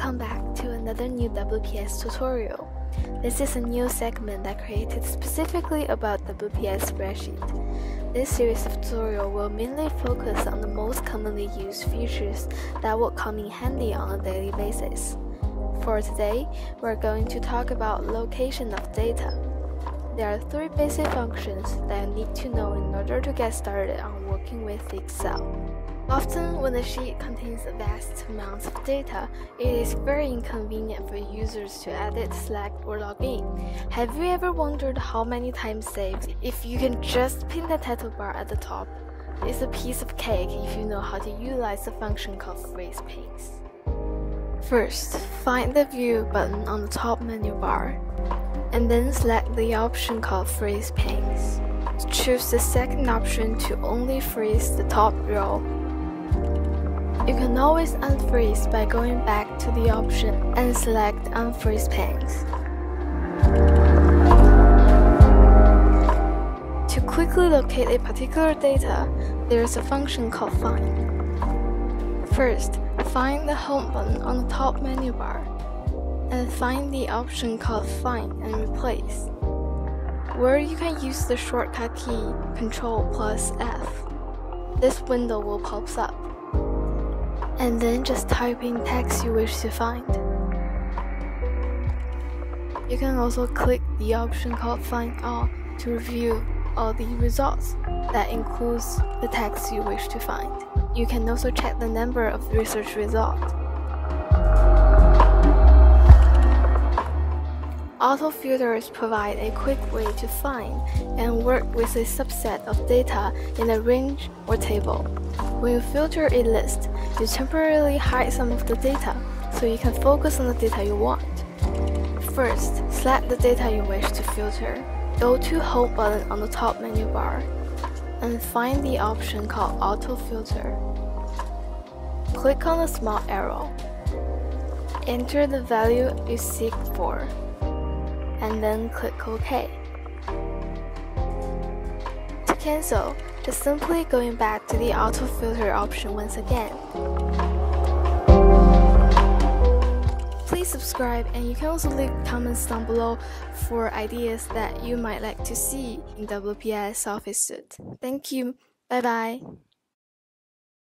Welcome back to another new WPS tutorial. This is a new segment that created specifically about WPS spreadsheet. This series of tutorial will mainly focus on the most commonly used features that will come in handy on a daily basis. For today, we're going to talk about location of data. There are three basic functions that you need to know in order to get started on working with Excel. Often, when a sheet contains vast amounts of data, it is very inconvenient for users to edit, select, or log in. Have you ever wondered how many times saved if you can just pin the title bar at the top? It's a piece of cake if you know how to utilize the function called freeze panes. First, find the View button on the top menu bar, and then select the option called freeze panes. Choose the second option to only freeze the top row. You can always unfreeze by going back to the option and select Unfreeze Panes. To quickly locate a particular data, there is a function called Find. First, find the Home button on the top menu bar, and find the option called Find and Replace, where you can use the shortcut key Ctrl+F. This window will pop up, and then just type in text you wish to find. You can also click the option called Find All to review all the results. That includes the text you wish to find. You can also check the number of research results. Autofilters provide a quick way to find and work with a subset of data in a range or table. When you filter a list, you temporarily hide some of the data so you can focus on the data you want. First, select the data you wish to filter. Go to Home button on the top menu bar and find the option called Autofilter. Click on the small arrow. Enter the value you seek for, and then click OK. To cancel, just simply going back to the Autofilter option once again. Please subscribe, and you can also leave comments down below for ideas that you might like to see in WPS Office suite. Thank you. Bye bye.